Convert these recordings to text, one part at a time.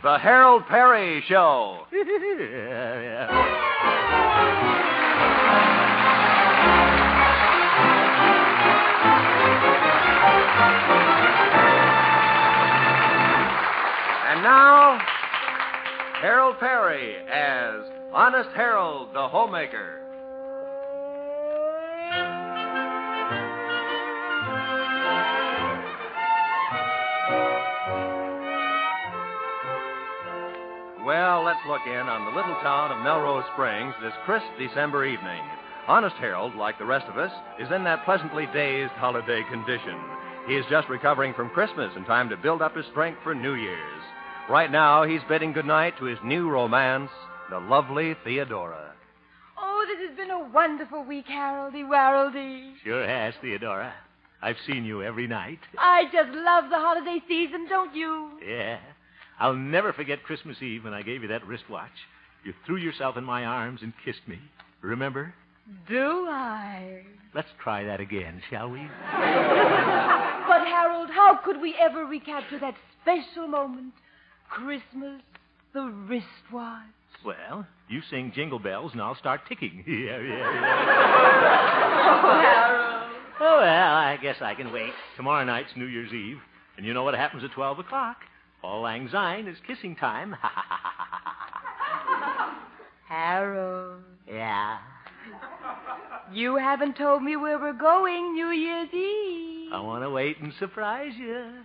The Harold Peary Show. And now, Harold Peary as Honest Harold, the Homemaker. Well, let's look in on the little town of Melrose Springs this crisp December evening. Honest Harold, like the rest of us, is in that pleasantly dazed holiday condition. He is just recovering from Christmas in time to build up his strength for New Year's. Right now, he's bidding goodnight to his new romance, the lovely Theodora. Oh, this has been a wonderful week, Haroldy Waroldy. Sure has, Theodora. I've seen you every night. I just love the holiday season, don't you? Yeah. I'll never forget Christmas Eve when I gave you that wristwatch. You threw yourself in my arms and kissed me. Remember? Do I? Let's try that again, shall we? But, Harold, how could we ever recapture that special moment? Christmas, the wristwatch. Well, you sing Jingle Bells and I'll start ticking. Yeah. Oh, Harold. Oh, well, I guess I can wait. Tomorrow night's New Year's Eve, and you know what happens at 12 o'clock. Auld Lang Syne is kissing time. Harold. Yeah. You haven't told me where we're going New Year's Eve. I want to wait and surprise you.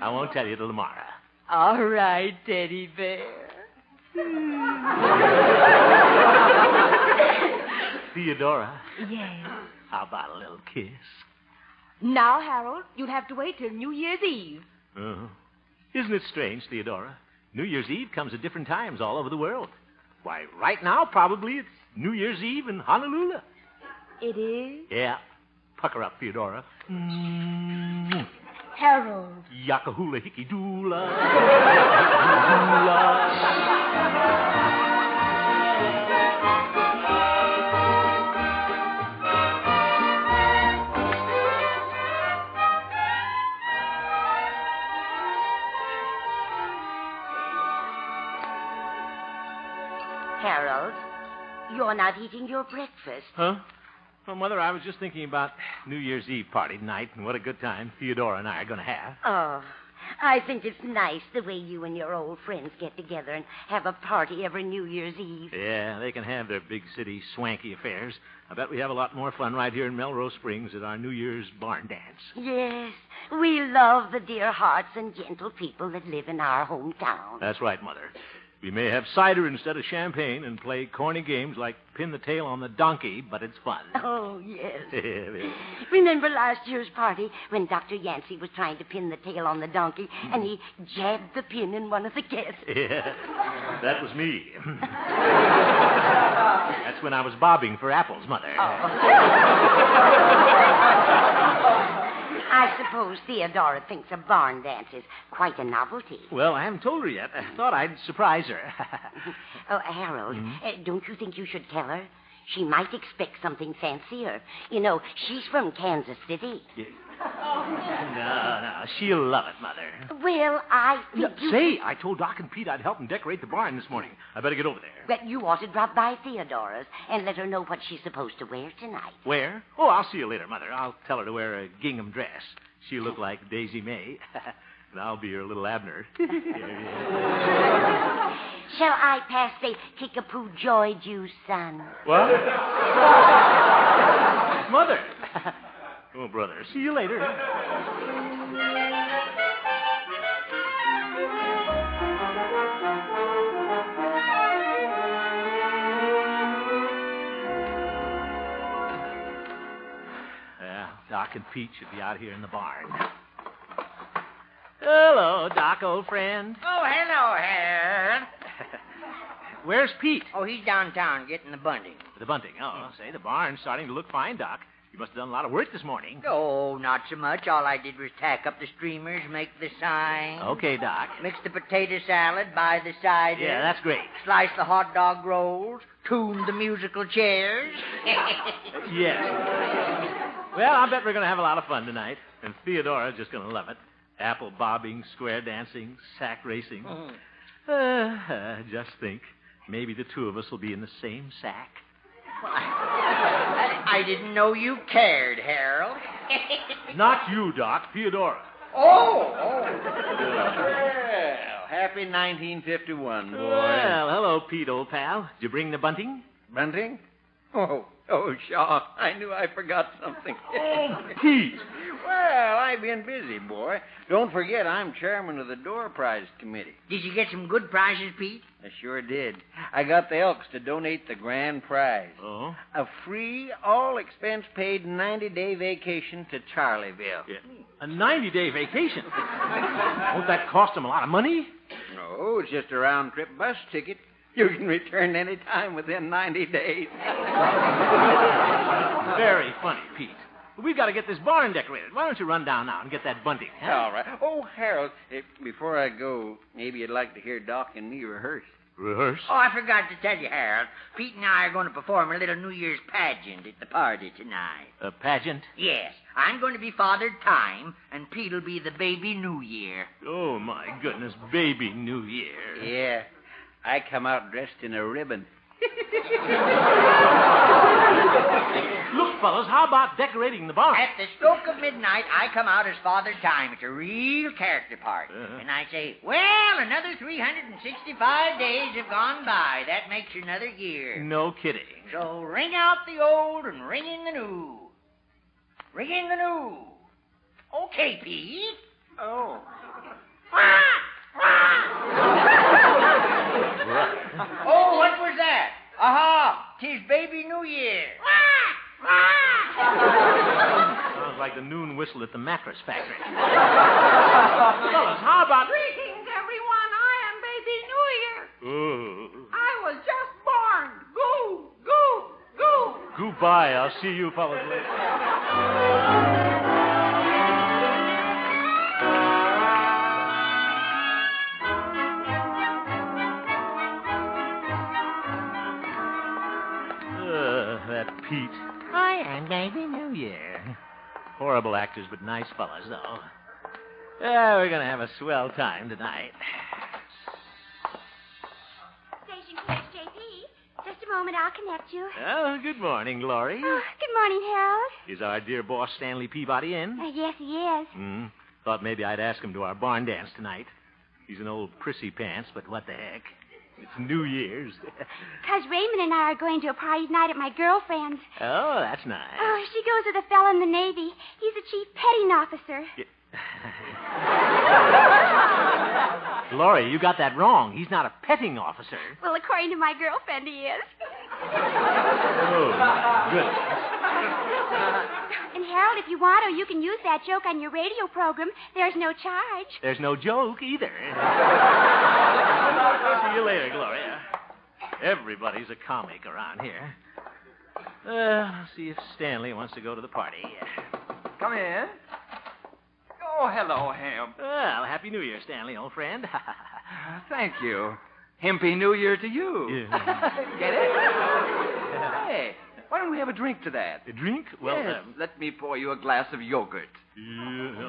I won't tell you till tomorrow. All right, Teddy Bear. Theodora. Yes. How about a little kiss? Now, Harold, you'll have to wait till New Year's Eve. Uh-huh. Isn't it strange, Theodora? New Year's Eve comes at different times all over the world. Why, right now, probably it's New Year's Eve in Honolulu. It is? Yeah. Pucker up, Theodora. Harold. Yakahula hickey doola. Harold, you're not eating your breakfast. Huh? Well, Mother, I was just thinking about New Year's Eve party tonight and what a good time Theodora and I are going to have. Oh, I think it's nice the way you and your old friends get together and have a party every New Year's Eve. Yeah, they can have their big city swanky affairs. I bet we have a lot more fun right here in Melrose Springs at our New Year's barn dance. Yes, we love the dear hearts and gentle people that live in our hometown. That's right, Mother. We may have cider instead of champagne and play corny games like pin the tail on the donkey, but it's fun. Oh, yes. Remember last year's party when Dr. Yancey was trying to pin the tail on the donkey and he jabbed the pin in one of the guests? Yeah, that was me. That's when I was bobbing for apples, Mother. I suppose Theodora thinks a barn dance is quite a novelty. Well, I haven't told her yet. I thought I'd surprise her. Oh, Harold, don't you think you should tell her? She might expect something fancier. You know, she's from Kansas City. Yeah. No, she'll love it, Mother. Well, I think Say, I told Doc and Pete I'd help them decorate the barn this morning. I better get over there. But you ought to drop by Theodora's and let her know what she's supposed to wear tonight. Where? Oh, I'll see you later, Mother. I'll tell her to wear a gingham dress. She'll look like Daisy May. And I'll be her little Abner. Shall I pass the Kickapoo Joy Juice, son? What? Mother. Oh, brother. See you later. Well, Doc and Pete should be out here in the barn. Hello, Doc, old friend. Oh, hello, Harold. Where's Pete? Oh, he's downtown getting the bunting. The bunting. Oh, say, the barn's starting to look fine, Doc. You must have done a lot of work this morning. Oh, not so much. All I did was tack up the streamers, make the sign. Okay, Doc. Mix the potato salad, buy the cider. Yeah, that's great. Slice the hot dog rolls, tune the musical chairs. Yes. Well, I bet we're going to have a lot of fun tonight. And Theodora's just going to love it. Apple bobbing, square dancing, sack racing. Just think. Maybe the two of us will be in the same sack. I didn't know you cared, Harold. Not you, Doc. Theodora. Oh. Well, happy 1951, boy. Well, hello, Pete, old pal. Did you bring the bunting? Bunting? Oh, Shaw. I knew I forgot something. Oh, Pete. Well, I've been busy, boy. Don't forget, I'm chairman of the Door Prize Committee. Did you get some good prizes, Pete? I sure did. I got the Elks to donate the grand prize. Oh? A free, all-expense-paid 90-day vacation to Charlieville. Yeah. A 90-day vacation? Won't that cost him a lot of money? No, it's just a round-trip bus ticket. You can return any time within 90 days. Very funny, Pete. We've got to get this barn decorated. Why don't you run down now and get that bunting? Huh? All right. Oh, Harold, before I go, maybe you'd like to hear Doc and me rehearse. Rehearse? Oh, I forgot to tell you, Harold. Pete and I are going to perform a little New Year's pageant at the party tonight. A pageant? Yes. I'm going to be Father Time, and Pete'll be the baby New Year. Oh, my goodness. Baby New Year. Yeah. I come out dressed in a ribbon. Look, fellas, how about decorating the barn? At the stroke of midnight, I come out as Father Time. It's a real character part. And I say, well, another 365 days have gone by. That makes another year. No kidding. So ring out the old and ring in the new. Ring in the new. Okay, Pete. Oh. Oh, what was that? Aha! 'Tis baby New Year. Sounds like the noon whistle at the mattress factory. Fellas, how about... Greetings, everyone. I am baby New Year. Oh. I was just born. Goo, goo, goo. Goodbye. I'll see you fellas later. That Pete. I am baby New Year. Horrible actors, but nice fellas, though. We're going to have a swell time tonight. Station KHJP. Just a moment, I'll connect you. Oh, good morning, Glory. Oh, good morning, Harold. Is our dear boss Stanley Peabody in? Yes, he is. Thought maybe I'd ask him to our barn dance tonight. He's an old prissy pants, but what the heck? It's New Year's. Because Raymond and I are going to a party tonight at my girlfriend's. Oh, that's nice. Oh, she goes with a fellow in the Navy. He's a chief petting officer. Glory, you got that wrong. He's not a petting officer. Well, according to my girlfriend, he is. Oh, good. And Harold, if you want to, you can use that joke on your radio program. There's no charge. There's no joke either. See you later, Gloria. Everybody's a comic around here. Let's see if Stanley wants to go to the party. Come in. Oh, hello, Hemp. Well, Happy New Year, Stanley, old friend. Thank you. Happy New Year to you. Yeah. Get it? Hey, why don't we have a drink to that? A drink? Well, yes, let me pour you a glass of yogurt. No,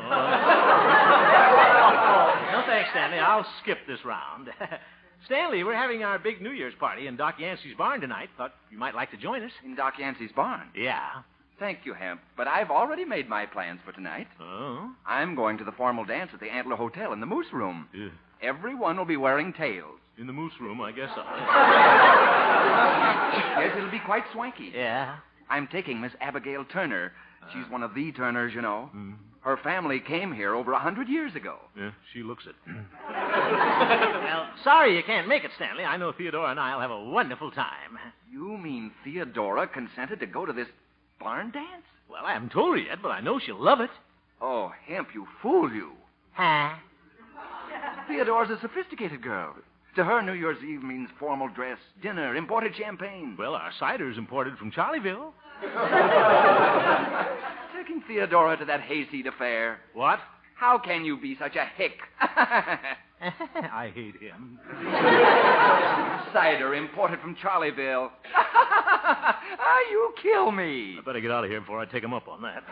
thanks, Stanley. I'll skip this round. Stanley, we're having our big New Year's party in Doc Yancey's barn tonight. Thought you might like to join us. In Doc Yancey's barn? Yeah. Thank you, Hemp, but I've already made my plans for tonight. Oh? I'm going to the formal dance at the Antler Hotel in the Moose Room. Yeah. Everyone will be wearing tails. In the Moose Room, I guess so. Yes, it'll be quite swanky. Yeah? I'm taking Miss Abigail Turner. She's one of the Turners, you know. Her family came here over 100 years ago. Yeah, she looks it. Well, sorry you can't make it, Stanley. I know Theodora and I'll have a wonderful time. You mean Theodora consented to go to this barn dance? Well, I haven't told her yet, but I know she'll love it. Oh, Hemp, you fool you. Huh? Theodora's a sophisticated girl. To her, New Year's Eve means formal dress, dinner, imported champagne. Well, our cider's imported from Charlieville. Taking Theodora to that hayseed affair. What? How can you be such a hick? I hate him. Cider imported from Charlieville. You kill me. I better get out of here before I take him up on that.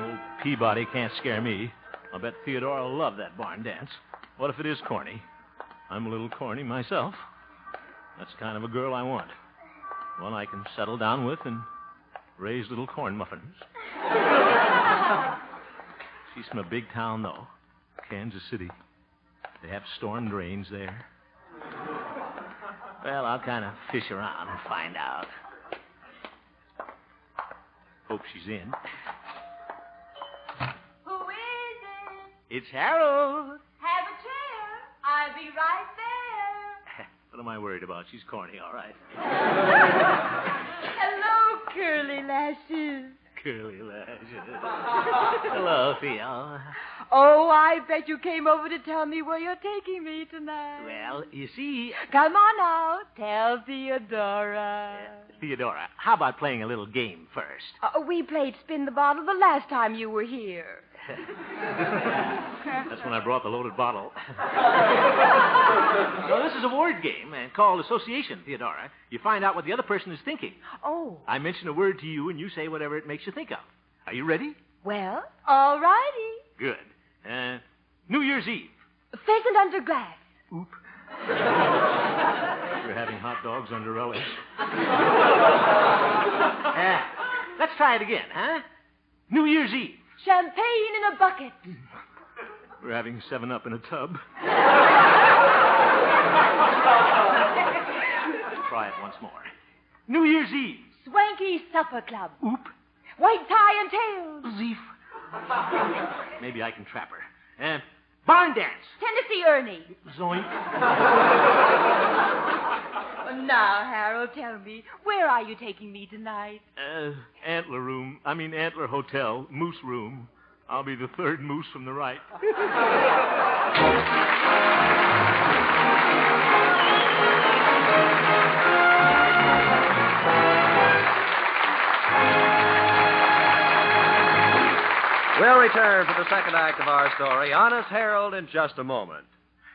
Old Peabody can't scare me. I'll bet Theodora will love that barn dance. What if it is corny? I'm a little corny myself. That's the kind of a girl I want. One I can settle down with and raise little corn muffins. She's from a big town, though. Kansas City. They have storm drains there. Well, I'll kind of fish around and find out. Hope she's in. Who is it? It's Harold. Have a chair. I'll be right there. What am I worried about? She's corny, all right. Hello, curly lashes. Curly lashes. Hello, Theo. Oh, I bet you came over to tell me where you're taking me tonight. Well, you see... Come on now. Tell Theodora. Theodora, how about playing a little game first? We played Spin the Bottle the last time you were here. That's when I brought the loaded bottle. No, this is a word game called association, Theodora. You find out what the other person is thinking. Oh. I mention a word to you, and you say whatever it makes you think of. Are you ready? Well, all righty. Good. New Year's Eve. Pheasant under glass. Oop. We're having hot dogs under relish. Let's try it again, huh? New Year's Eve. Champagne in a bucket. We're having 7-Up in a tub. Try it once more. New Year's Eve. Swanky supper club. Oop. White tie and tails. Zeef. Maybe I can trap her. Barn dance. Tennessee Ernie. Zoink. Now, Harold, tell me, where are you taking me tonight? Antler Hotel, Moose Room. I'll be the third moose from the right. We'll return for the second act of our story, Honest Harold, in just a moment.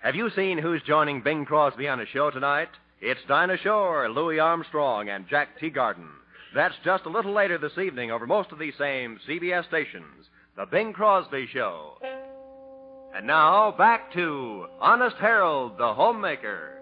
Have you seen who's joining Bing Crosby on his show tonight? It's Dinah Shore, Louis Armstrong, and Jack Teagarden. That's just a little later this evening over most of these same CBS stations. The Bing Crosby Show. And now, back to Honest Harold, the homemaker.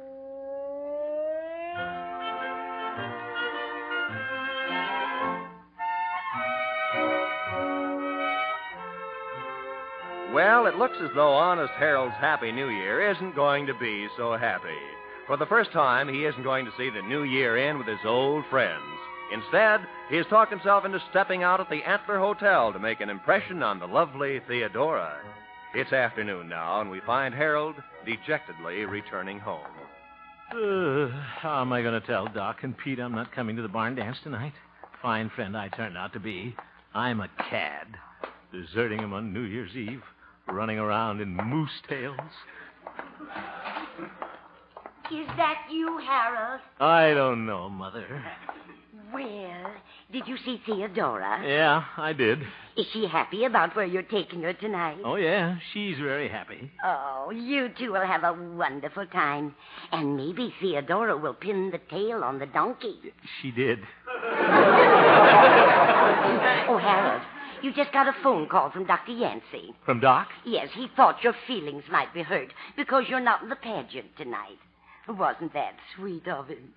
Well, it looks as though Honest Harold's Happy New Year isn't going to be so happy. For the first time, he isn't going to see the new year in with his old friends. Instead, he has talked himself into stepping out at the Antler Hotel to make an impression on the lovely Theodora. It's afternoon now, and we find Harold dejectedly returning home. How am I going to tell Doc and Pete I'm not coming to the barn dance tonight? Fine friend I turned out to be. I'm a cad. Deserting him on New Year's Eve, running around in moose tails. Is that you, Harold? I don't know, Mother. Well, did you see Theodora? Yeah, I did. Is she happy about where you're taking her tonight? Oh, yeah, she's very happy. Oh, you two will have a wonderful time. And maybe Theodora will pin the tail on the donkey. She did. Oh, Harold, you just got a phone call from Dr. Yancey. From Doc? Yes, he thought your feelings might be hurt because you're not in the pageant tonight. Wasn't that sweet of him?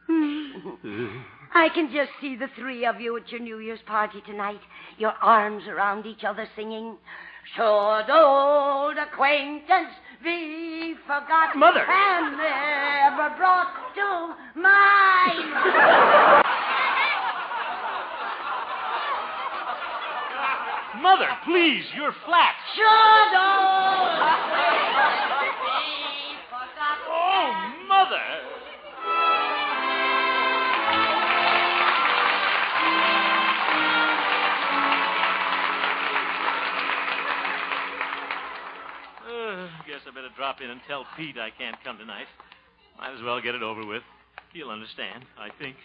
I can just see the three of you at your New Year's party tonight, your arms around each other singing, "Should old acquaintance be forgotten Mother! and never brought to mind." Mother, please, you're flat. Should old acquaintance be forgotten. Oh, Mother! Guess I better drop in and tell Pete I can't come tonight. Might as well get it over with. He'll understand, I think.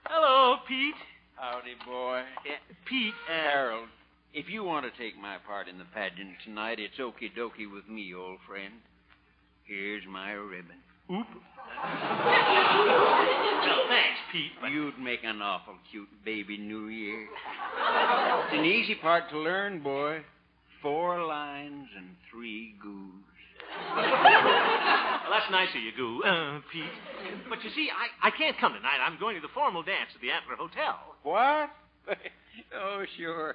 Hello, Pete. Howdy, boy. Pete, Harold. If you want to take my part in the pageant tonight, it's okie dokie with me, old friend. Here's my ribbon. Oop. Well, thanks, Pete. But... You'd make an awful cute baby New Year. It's an easy part to learn, boy. 4 lines and 3 goos. Well, that's nice of you, Pete. But you see, I can't come tonight. I'm going to the formal dance at the Antler Hotel. What? Oh, sure.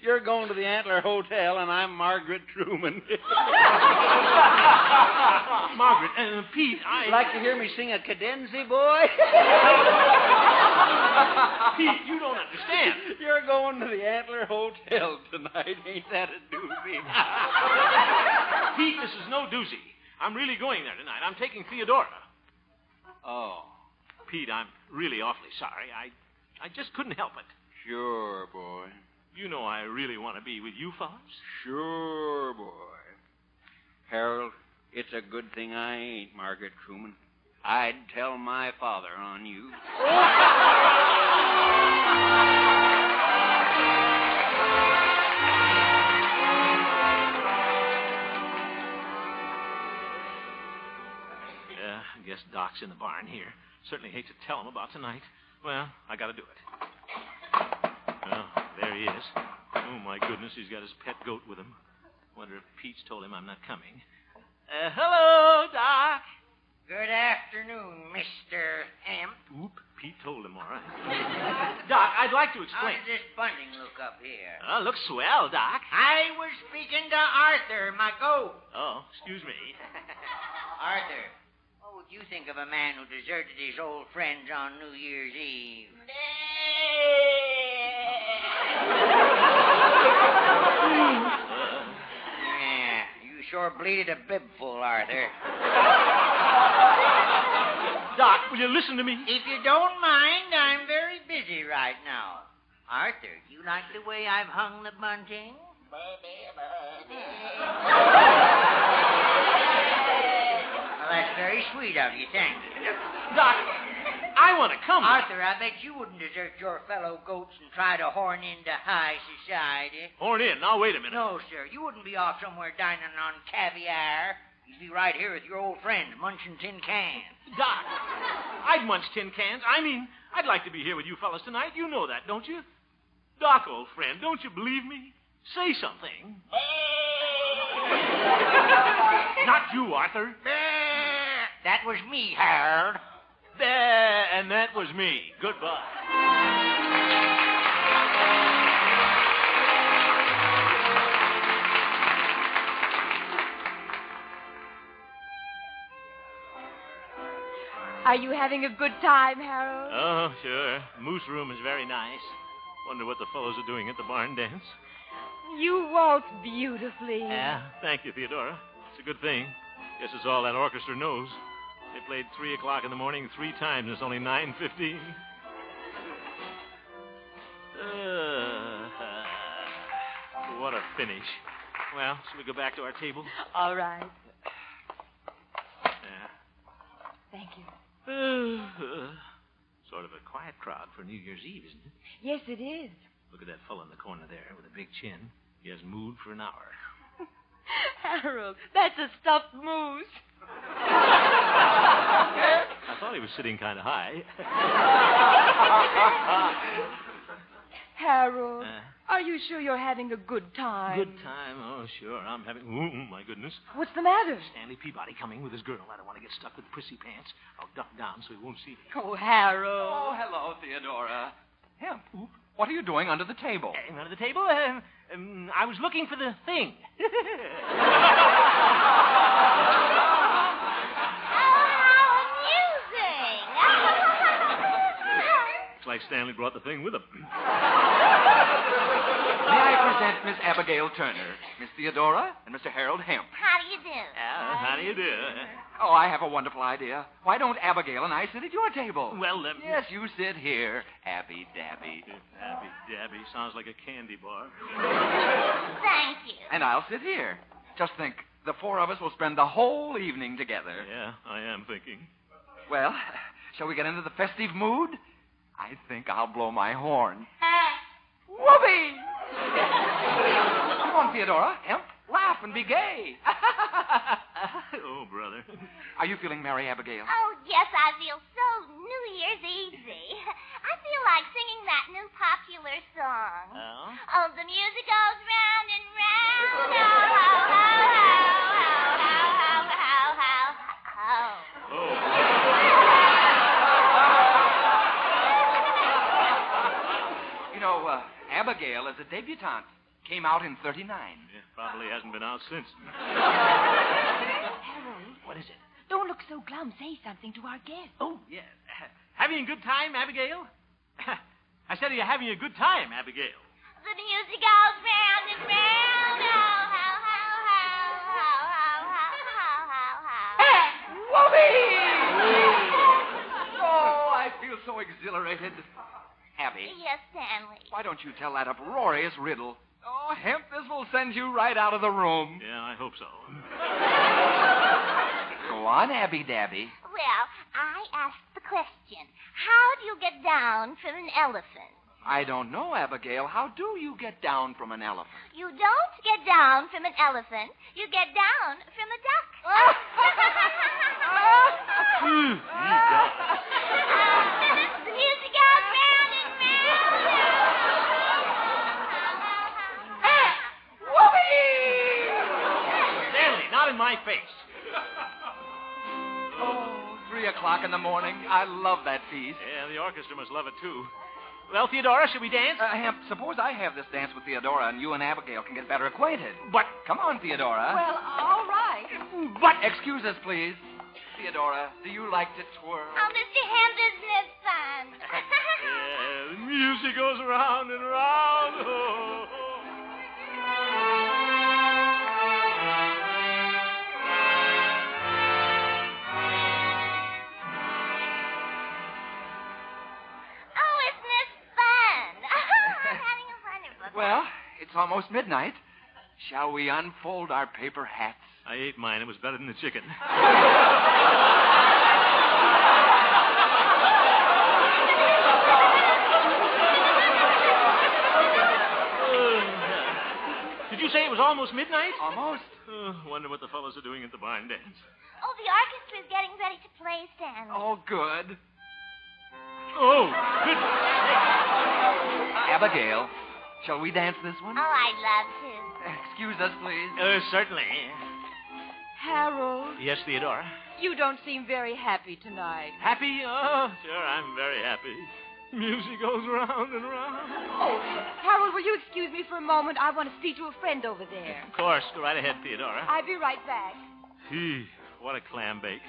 You're going to the Antler Hotel, and I'm Margaret Truman. Margaret, Pete, Like to hear me sing a cadenza, boy? Pete, you don't understand. You're going to the Antler Hotel tonight. Ain't that a doozy? Pete, this is no doozy. I'm really going there tonight. I'm taking Theodora. Oh. Pete, I'm really awfully sorry. I just couldn't help it. Sure, boy. You know I really want to be with you fellas. Sure, boy. Harold, it's a good thing I ain't Margaret Truman. I'd tell my father on you. Yeah, I guess Doc's in the barn here. Certainly hate to tell him about tonight. Well, I got to do it. Oh, there he is. Oh, my goodness, he's got his pet goat with him. Wonder if Pete's told him I'm not coming. Hello, Doc. Good afternoon, Mr. Hemp. Oop, Pete told him, all right. Doc, I'd like to How explain. does this bunting look up here? Oh, looks swell, Doc. I was speaking to Arthur, my goat. Oh, excuse me. Arthur, what would you think of a man who deserted his old friends on New Year's Eve? Yeah, you sure bleated a bibful, Arthur. Doc, will you listen to me? If you don't mind, I'm very busy right now. Arthur, do you like the way I've hung the bunting? Well, that's very sweet of you, thank you. Doc, I want to come. Arthur, I bet you wouldn't desert your fellow goats and try to horn into high society. Horn in. Now, wait a minute. No, sir. You wouldn't be off somewhere dining on caviar. You'd be right here with your old friends, munching tin cans. Doc, I'd munch tin cans. I mean, I'd like to be here with you fellas tonight. You know that, don't you? Doc, old friend, don't you believe me? Say something. Not you, Arthur. That was me, Harold. And that was me. Goodbye. Are you having a good time, Harold? Oh, sure. Moose room is very nice. Wonder what the fellows are doing at the barn dance. You waltz beautifully. Yeah, thank you, Theodora. It's a good thing. Guess it's all that orchestra knows. They played 3 o'clock in the morning 3 times, and it's only 9:15. What a finish. Well, shall we go back to our table? All right. Yeah. Thank you. Sort of a quiet crowd for New Year's Eve, isn't it? Yes, it is. Look at that fellow in the corner there with a big chin. He has mood for an hour. Harold, that's a stuffed moose. I thought he was sitting kind of high. Harold, are you sure you're having a good time? Good time? Oh, sure. I'm having... Oh, my goodness. What's the matter? Stanley Peabody coming with his girl. I don't want to get stuck with prissy pants. I'll duck down so he won't see me. Oh, Harold. Oh, hello, Theodora. Hemp, what are you doing under the table? Under the table? I was looking for the thing. Looks like Stanley brought the thing with him. May I present Miss Abigail Turner, Miss Theodora, and Mr. Harold Hemp. How do you do? How do you do? Oh, I have a wonderful idea. Why don't Abigail and I sit at your table? Well, Yes, you sit here, Abby Dabby. Abby Dabby sounds like a candy bar. Thank you. And I'll sit here. Just think, the 4 of us will spend the whole evening together. Yeah, I am thinking. Well, shall we get into the festive mood? I think I'll blow my horn. Whoopee! Come on, Theodora. Hemp, laugh and be gay. Oh, brother. Are you feeling merry, Abigail? Oh, yes, I feel so New Year's Eve-y. I feel like singing that new popular song. Oh? Oh, the music goes round and round. Oh, how, how, how, how. You know, Abigail is a debutante. Came out in 39. Yeah, probably hasn't been out since. Harold, What is it? don't look so glum. Say something to our guest. Oh, yeah. Having a good time, Abigail? I said, are you having a good time, Abigail? The music goes round and round. Oh, how, Whoopee! Oh, I feel so exhilarated. Abby, Yes, Stanley. why don't you tell that uproarious riddle? Oh, Hemp, this will send you right out of the room. Yeah, I hope so. Go on, Abby Dabby. Well, I asked the question, how do you get down from an elephant? I don't know, Abigail. How do you get down from an elephant? You don't get down from an elephant. You get down from a duck. The music goes round and round. Stanley, not in my face. Oh, 3 o'clock in the morning. I love that piece. Yeah, the orchestra must love it, too. Well, Theodora, should we dance? Hemp, suppose I have this dance with Theodora and you and Abigail can get better acquainted. But, Come on, Theodora. Well, all right. But, excuse us, please. Theodora, do you like to twirl? Oh, Mr. Hemp, isn't it fun? yeah, the music goes round and round. Oh. Oh, isn't this fun? I'm having a wonderful time. Well, it's almost midnight. Shall we unfold our paper hats? I ate mine. It was better than the chicken. Did you say it was almost midnight? Almost. Wonder what the fellows are doing at the barn dance. Oh, the orchestra's getting ready to play, Stanley. Oh, good. Oh, good. Abigail, shall we dance this one? Oh, I'd love to. Excuse us, please. Certainly. Harold, Yes, Theodora. you don't seem very happy tonight. Happy? Oh, sure, I'm very happy. Music goes round and round. Oh, Harold, will you excuse me for a moment? I want to speak to a friend over there. Of course. Go right ahead, Theodora. I'll be right back. Gee, what a clam bake.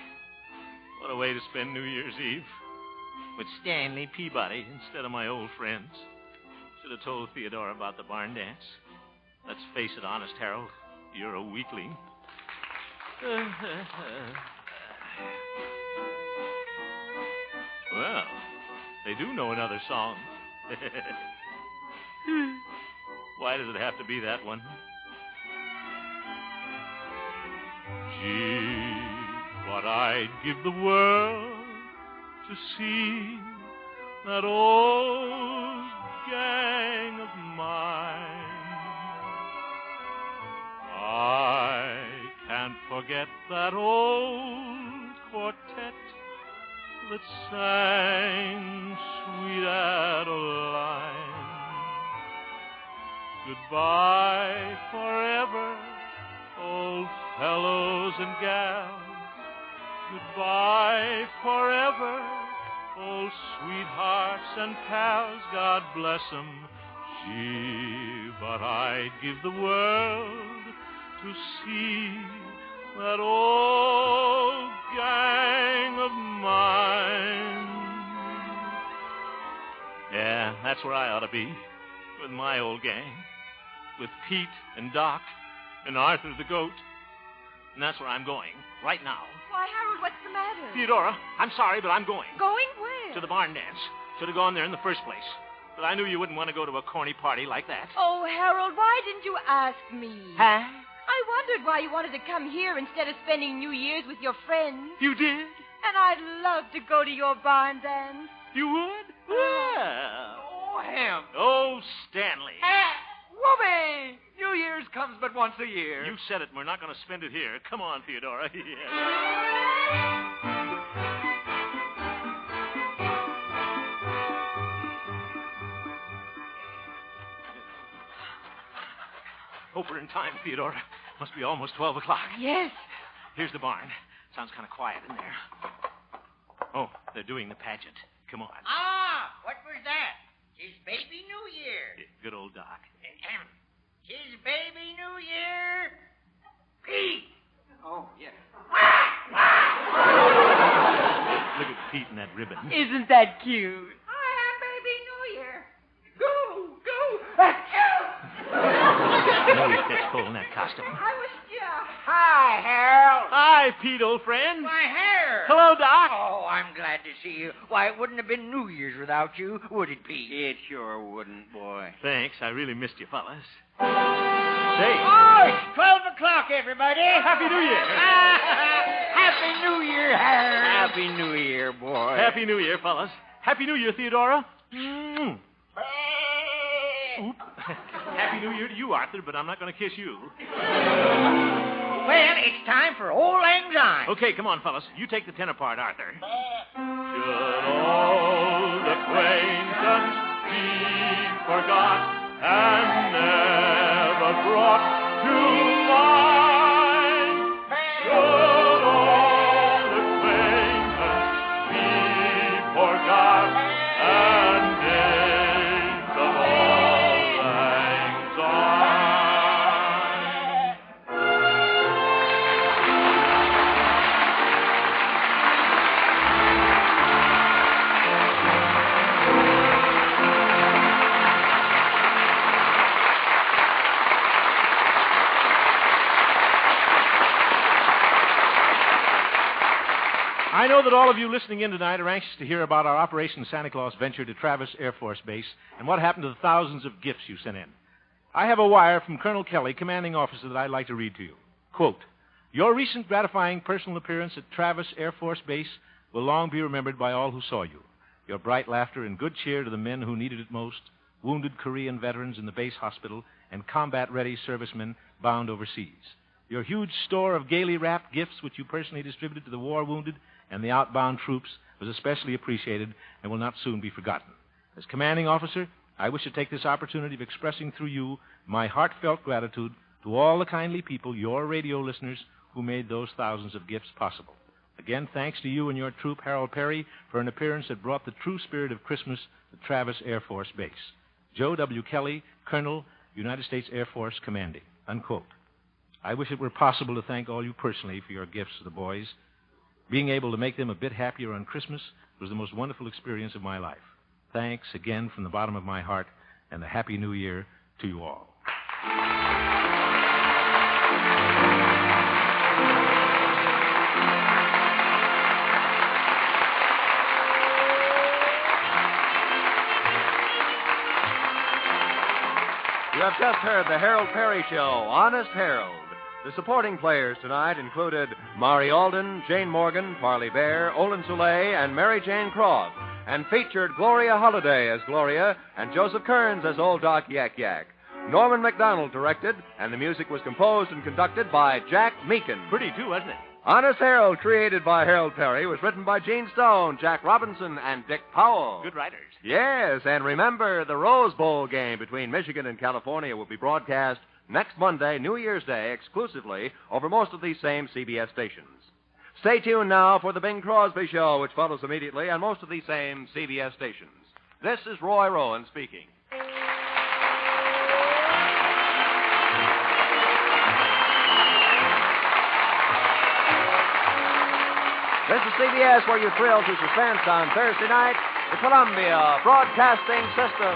What a way to spend New Year's Eve. With Stanley Peabody instead of my old friends. Should have told Theodora about the barn dance. Let's face it, honest Harold, you're a weakling. Well, they do know another song. Why does it have to be that one? Gee, what I'd give the world to see that old gang of mine. I can't forget that old quartet that sang Sweet Adeline. Goodbye forever, old fellows and gals. Goodbye forever, old sweethearts and pals. God bless 'em. Gee, but I'd give the world to see that old gang of mine. Yeah, that's where I ought to be, with my old gang, with Pete and Doc and Arthur the goat. And that's where I'm going, right now. Why, Harold, what's the matter? Theodora, I'm sorry, but I'm going. Going where? To the barn dance. Should have gone there in the first place. But I knew you wouldn't want to go to a corny party like that. Oh, Harold, why didn't you ask me? Huh? I wondered why you wanted to come here instead of spending New Year's with your friends. You did? And I'd love to go to your barn dance. You would? Well. Oh, Ham. Oh, Stanley. Whoopee! New Year's comes but once a year. You said it, and we're not going to spend it here. Come on, Theodora. Hope we're in time, Theodora. Must be almost 12 o'clock. Yes. Here's the barn. Sounds kind of quiet in there. Oh, they're doing the pageant. Come on. Ah, what was that? 'Tis Baby New Year. Good old Doc. 'Tis Baby New Year. Pete. Oh, yes. Look at Pete and that ribbon. Isn't that cute? I am Baby New Year. Go, go. No fits full in that costume. I was Hi, Harold. Hi, Pete, old friend. My hair. Hello, Doc. Oh, I'm glad to see you. Why, it wouldn't have been New Year's without you, would it, Pete? It sure wouldn't, boy. Thanks. I really missed you, fellas. Say. Oh, it's 12 o'clock, everybody. Happy New Year. Happy New Year, Harold. Happy New Year, boy. Happy New Year, fellas. Happy New Year, Theodora. Oop. Happy New Year to you, Arthur, but I'm not going to kiss you. Well, it's time for Old Lang Syne. Okay, come on, fellas. You take the tenor part, Arthur. Should old acquaintance be forgot and never brought to mind? Should old acquaintance be forgot and names of Auld Lang Syne? I know that all of you listening in tonight are anxious to hear about our Operation Santa Claus venture to Travis Air Force Base and what happened to the thousands of gifts you sent in. I have a wire from Colonel Kelly, commanding officer, that I'd like to read to you. Quote, your recent gratifying personal appearance at Travis Air Force Base will long be remembered by all who saw you. Your bright laughter and good cheer to the men who needed it most, wounded Korean veterans in the base hospital, and combat-ready servicemen bound overseas. Your huge store of gaily wrapped gifts, which you personally distributed to the war-wounded and the outbound troops, was especially appreciated and will not soon be forgotten. As commanding officer, I wish to take this opportunity of expressing through you my heartfelt gratitude to all the kindly people, your radio listeners, who made those thousands of gifts possible. Again, thanks to you and your troop, Harold Peary, for an appearance that brought the true spirit of Christmas to Travis Air Force Base. Joe W. Kelly, Colonel, United States Air Force, commanding. Unquote. I wish it were possible to thank all you personally for your gifts to the boys. Being able to make them a bit happier on Christmas was the most wonderful experience of my life. Thanks again from the bottom of my heart, and a Happy New Year to you all. You have just heard the Harold Peary Show, Honest Harold. The supporting players tonight included Mari Alden, Jane Morgan, Parley Bear, Olin Soule, and Mary Jane Croft, and featured Gloria Holliday as Gloria and Joseph Kearns as Old Doc Yak Yak. Norman MacDonald directed, and the music was composed and conducted by Jack Meakin. Pretty, too, wasn't it? Honest Harold, created by Harold Peary, was written by Gene Stone, Jack Robinson, and Dick Powell. Good writers. Yes, and remember, the Rose Bowl game between Michigan and California will be broadcast next Monday, New Year's Day, exclusively over most of these same CBS stations. Stay tuned now for the Bing Crosby Show, which follows immediately on most of these same CBS stations. This is Roy Rowan speaking. This is CBS, where you thrill to suspense on Thursday night, the Columbia Broadcasting System.